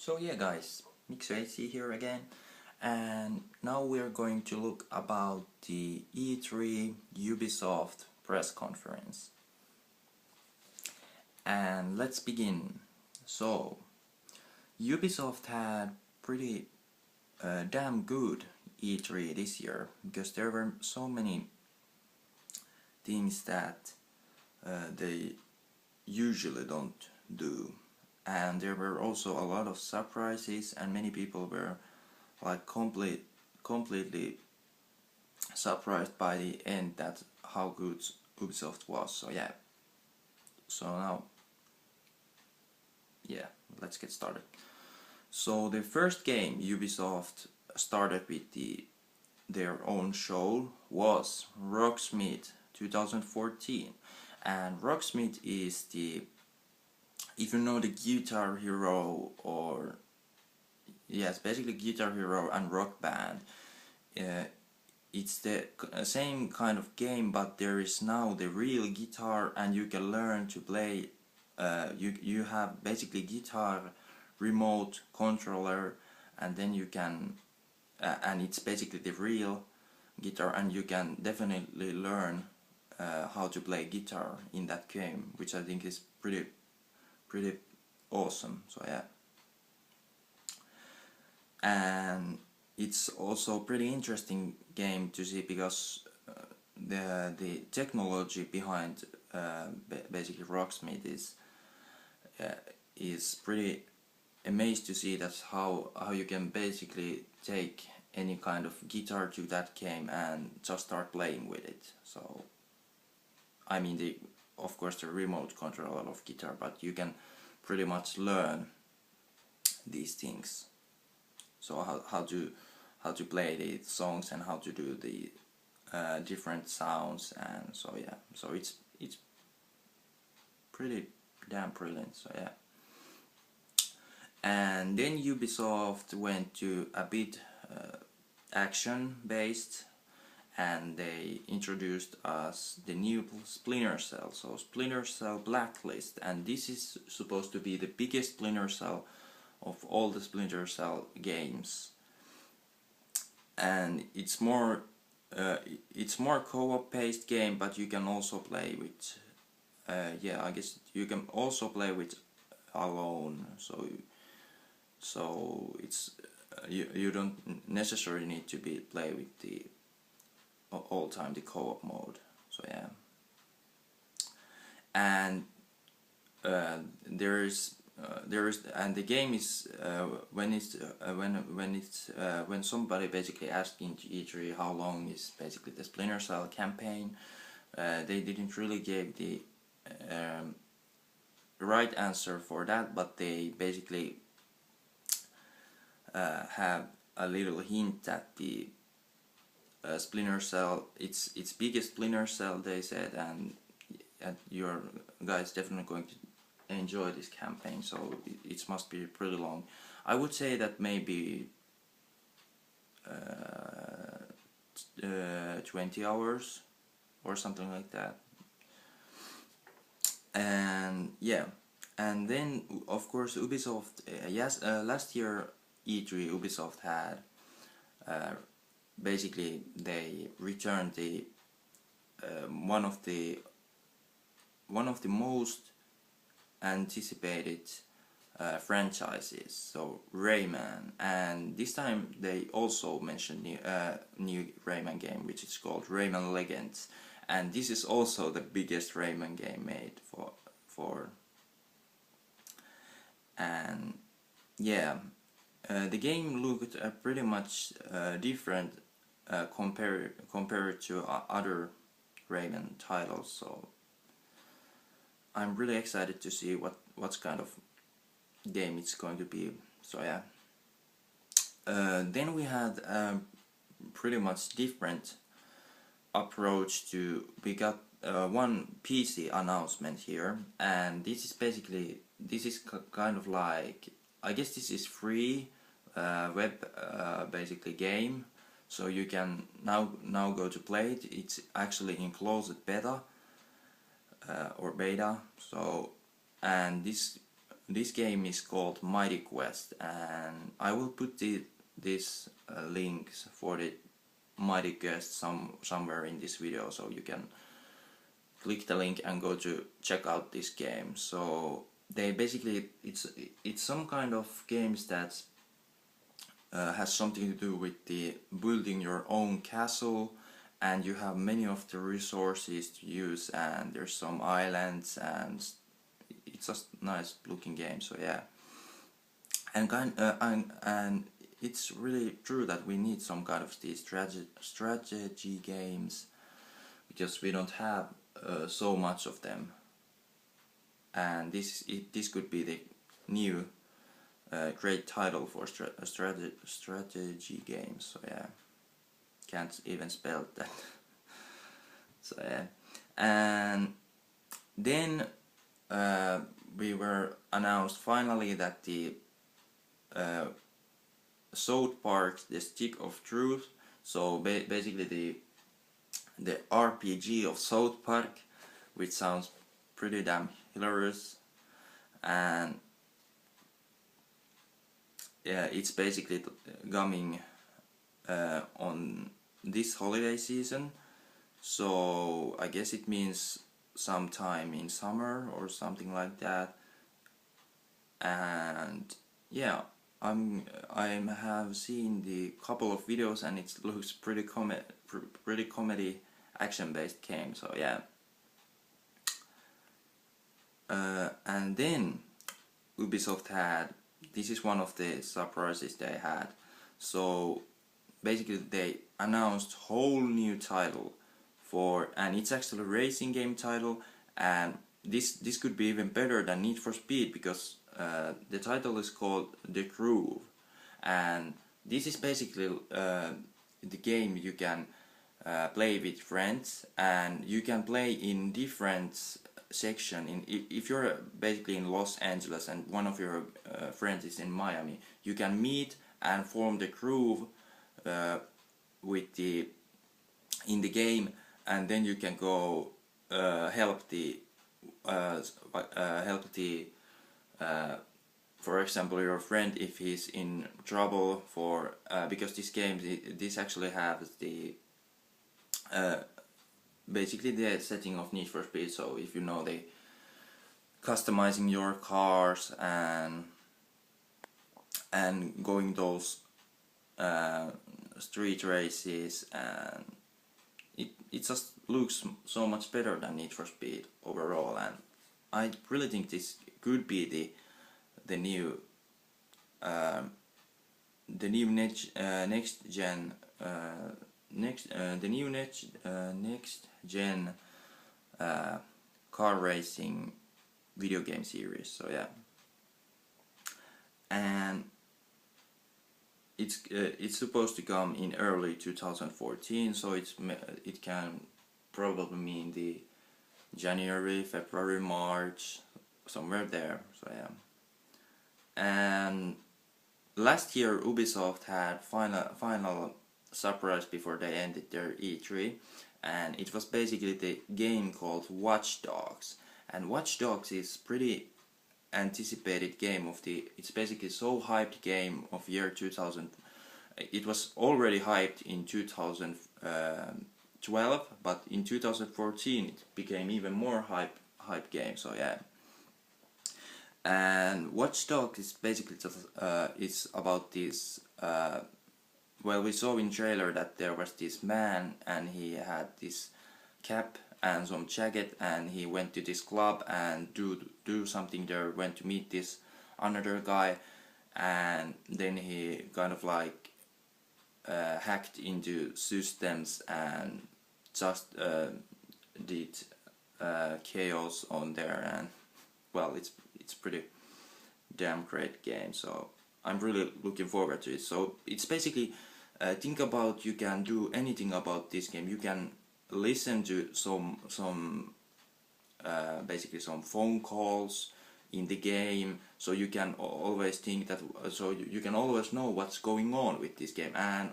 So yeah guys, Miqhty here again, and now we're going to look about the E3 Ubisoft press conference. And let's begin. So, Ubisoft had pretty damn good E3 this year, because there were so many things that they usually don't do. And there were also a lot of surprises, and many people were like completely surprised by the end that how good Ubisoft was. So yeah. So now, yeah, let's get started. So the first game Ubisoft started with their own show was Rocksmith 2014, and Rocksmith is if you know the Guitar Hero, or yes, basically Guitar Hero and Rock Band, it's the same kind of game, but there is now the real guitar, and you can learn to play. You have basically guitar remote controller, and then you can and it's basically the real guitar, and you can definitely learn how to play guitar in that game, which I think is pretty awesome. So yeah, and it's also pretty interesting game to see, because the technology behind basically Rocksmith is pretty amazed to see that how you can basically take any kind of guitar to that game and just start playing with it. So I mean, of course the remote control of guitar, but you can pretty much learn these things. So how to play the songs, and how to do the different sounds, and so yeah. So it's pretty damn brilliant. So yeah. And then Ubisoft went to a bit action based, and they introduced us the new Splinter Cell. So Splinter Cell Blacklist, and this is supposed to be the biggest Splinter Cell of all the Splinter Cell games, and it's more co-op based game, but you can also play with yeah, I guess you can also play with alone. So it's you don't necessarily need to play with the all time the co-op mode. So yeah, and and the game is when somebody basically asked into E3 how long is basically the Splinter Cell campaign, they didn't really give the right answer for that, but they basically have a little hint that the Splinter Cell, it's biggest Splinter Cell, they said, and your guys definitely going to enjoy this campaign, so it must be pretty long. I would say that maybe 20 hours or something like that. And yeah, and then of course Ubisoft, last year E3 Ubisoft had basically they returned the one of the most anticipated franchises, so Rayman, and this time they also mentioned new Rayman game, which is called Rayman Legends, and this is also the biggest Rayman game made for and yeah, the game looked pretty much different compared to other Rayman titles, so I'm really excited to see what kind of game it's going to be. So yeah. Then we had a pretty much different approach to, we got one PC announcement here, and this is kind of like, I guess this is free web basically game, so you can now go to play it. It's actually in closed beta or beta. So, and this this game is called Miqhty Quest, and I will put this links for the Miqhty Quest somewhere in this video, so you can click the link and go to check out this game. So they basically, it's some kind of games that has something to do with the building your own castle, and you have many of the resources to use, and there's some islands, and it's just nice looking game. So yeah, and it's really true that we need some kind of these strategy games, because we don't have so much of them, and this could be the new great title for strategy games. So yeah, can't even spell that. So yeah, and then we were announced finally that the South Park, the Stick of Truth, so basically the RPG of South Park, which sounds pretty damn hilarious, and yeah, it's basically coming on this holiday season, so I guess it means sometime in summer or something like that. And yeah, I have seen the couple of videos, and it looks pretty comedy action based game. So yeah, and then Ubisoft had, this is one of the surprises they had. So basically they announced whole new title for, and it's actually a racing game title, and this could be even better than Need for Speed, because the title is called The Groove, and this is basically the game you can play with friends, and you can play in different section. If you're basically in Los Angeles and one of your friends is in Miami, you can meet and form the groove in the game, and then you can go help the for example your friend if he's in trouble, for because this game, this actually has the basically the setting of Need for Speed. So if you know, they customizing your cars and going those street races, and it just looks so much better than Need for Speed overall, and I really think this could be the new next gen next gen car racing video game series. So yeah, and it's supposed to come in early 2014, so it can probably mean the January, February, March, somewhere there. So yeah, and last year Ubisoft had final surprise before they ended their E3, and it was basically the game called Watch Dogs. And Watch Dogs is pretty anticipated game of it's basically so hyped game of year 2000. It was already hyped in 2012, but in 2014 it became even more hype game. So yeah, and Watch Dogs is basically just it's about this well, we saw in trailer that there was this man, and he had this cap and some jacket, and he went to this club and do something there, went to meet this another guy, and then he kind of like hacked into systems and just did chaos on there, and well, it's pretty damn great game, so I'm really looking forward to it. So it's basically think about, you can do anything about this game. You can listen to some basically some phone calls in the game, so you can always think that, so you can always know what's going on with this game. And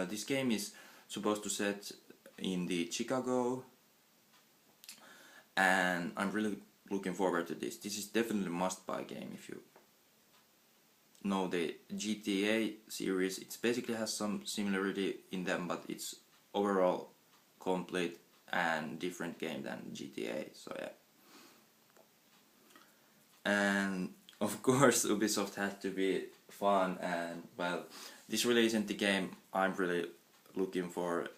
this game is supposed to set in the Chicago, and I'm really looking forward to this. This is definitely a must-buy game if you know the GTA series. It basically has some similarity in them, but it's overall complete and different game than GTA. So yeah. And of course Ubisoft had to be fun, and well, this really isn't the game I'm really looking for,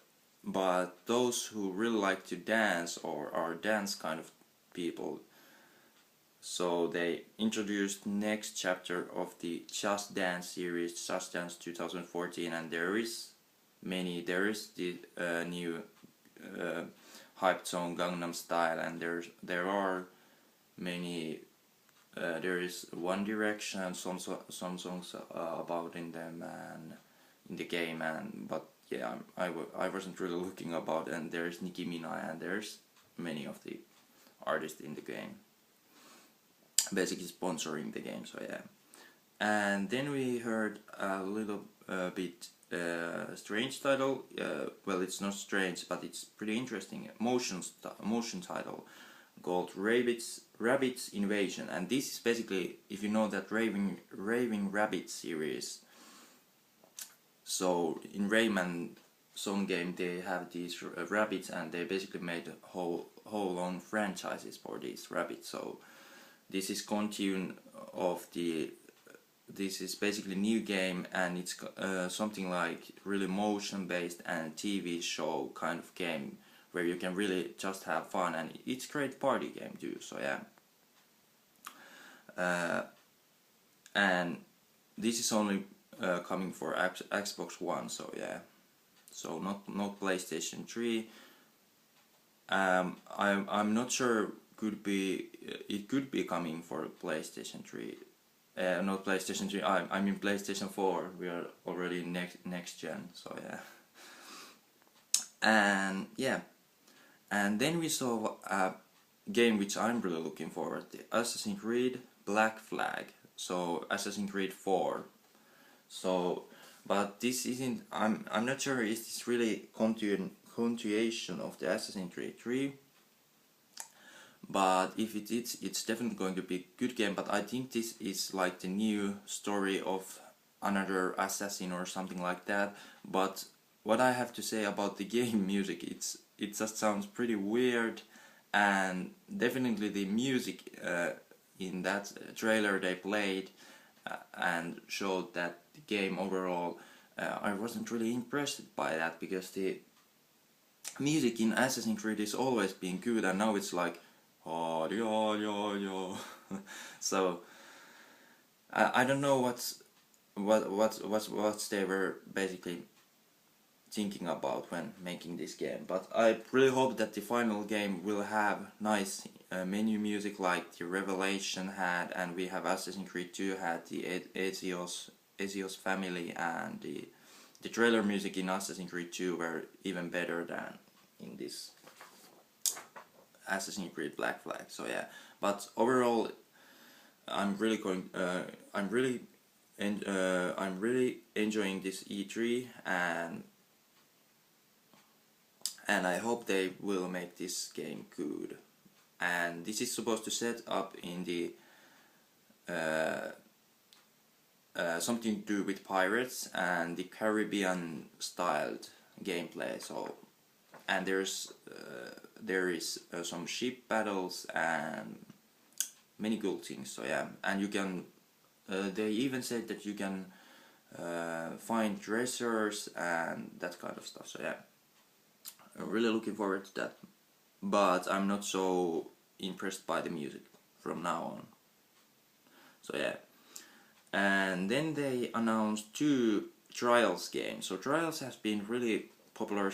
but those who really like to dance or are dance kind of people, so they introduced next chapter of the Just Dance series, Just Dance 2014, and there is the new hype song Gangnam Style, and there are many. There is One Direction, some songs about in them and in the game, and but yeah, I wasn't really looking about, and there's Nicki Minaj, and there's many of the artists in the game, basically sponsoring the game. So yeah, and then we heard a little bit strange title. Well, it's not strange, but it's pretty interesting. Motion title called Rabbids Invasion, and this is basically, if you know that Raving Rabbit series. So in Rayman some game they have these rabbits, and they basically made whole own franchises for these rabbits. So this is continuation of the. This is basically new game, and it's something like really motion based and TV show kind of game, where you can really just have fun, and it's great party game too. So yeah, and this is only coming for Xbox One. So yeah, so not PlayStation 3. I'm not sure. It could be coming for PlayStation 3. Not PlayStation 3. I mean PlayStation 4. We are already next gen. So yeah, and yeah. And then we saw a game which I'm really looking forward to, Assassin's Creed Black Flag. So Assassin's Creed 4. So, but this isn't. I'm not sure. Is this really continuation of the Assassin's Creed 3? But if it is, it's definitely going to be a good game. But I think this is like the new story of another assassin or something like that. But what I have to say about the game music, it just sounds pretty weird, and definitely the music in that trailer they played and showed that the game overall, I wasn't really impressed by that, because the music in Assassin's Creed is always been good, and now it's like so I don't know what they were basically thinking about when making this game, but I really hope that the final game will have nice menu music like the Revelation had, and we have Assassin's Creed 2 had the Ezio's family, and the trailer music in Assassin's Creed 2 were even better than in this Assassin's Creed Black Flag. So yeah, but overall I'm really enjoying this E3, and I hope they will make this game good. And this is supposed to set up in the something to do with pirates and the Caribbean styled gameplay. So, and there is some ship battles and many cool things. So yeah, and you can they even said that you can find treasures and that kind of stuff. So yeah, I'm really looking forward to that, but I'm not so impressed by the music from now on. So yeah, and then they announced 2 Trials games. So Trials has been really popular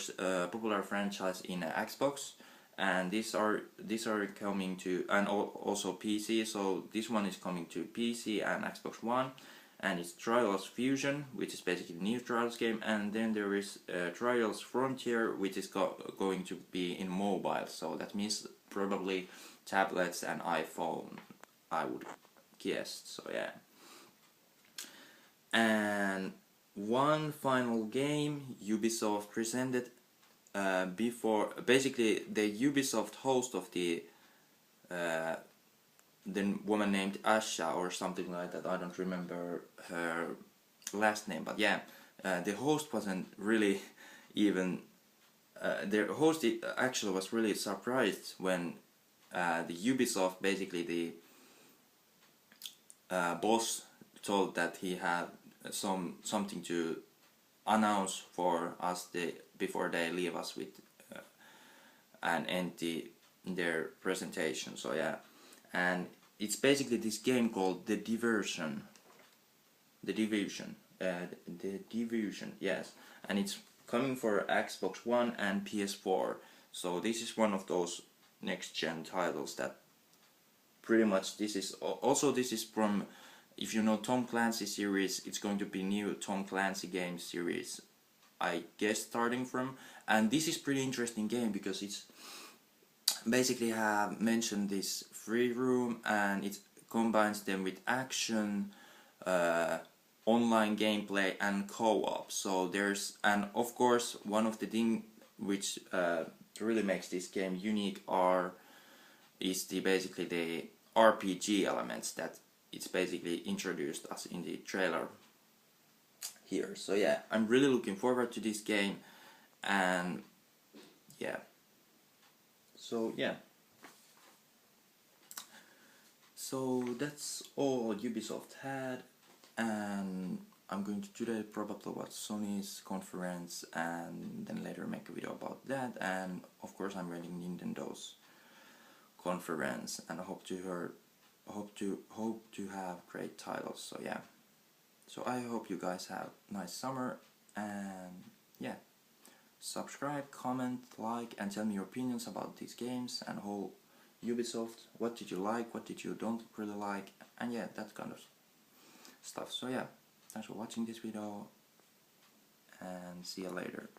franchise in Xbox, and these are coming to, and also PC. So this one is coming to PC and Xbox One, and it's Trials Fusion, which is basically a new Trials game, and then there is Trials Frontier, which is going to be in mobile. So that means probably tablets and iPhone, I would guess. So yeah, and one final game Ubisoft presented before, basically the Ubisoft host of the the woman named Asha or something like that. I don't remember her last name, but yeah, the host wasn't really even. The host actually was really surprised when the Ubisoft, basically the boss, told that he had something to announce for us before they leave us with and end their presentation. So yeah, and it's basically this game called The Division, yes, and it's coming for Xbox One and PS4. So this is one of those next gen titles that pretty much this is from, if you know Tom Clancy series, it's going to be new Tom Clancy game series, I guess, starting from. And this is pretty interesting game because it's basically have mentioned this free room, and it combines them with action, online gameplay and co-op. So there's, and of course one of the thing which really makes this game unique is basically the RPG elements that it's basically introduced us in the trailer here. So yeah, I'm really looking forward to this game, and yeah. So yeah. So that's all Ubisoft had, and I'm going to today probably watch Sony's conference and then later make a video about that, and of course I'm reading Nintendo's conference, and I hope to have great titles. So yeah. So I hope you guys have a nice summer, and yeah. Subscribe, comment, like, and tell me your opinions about these games and whole Ubisoft. What did you like, what did you don't really like, and yeah, that kind of stuff. So yeah, thanks for watching this video, and see you later.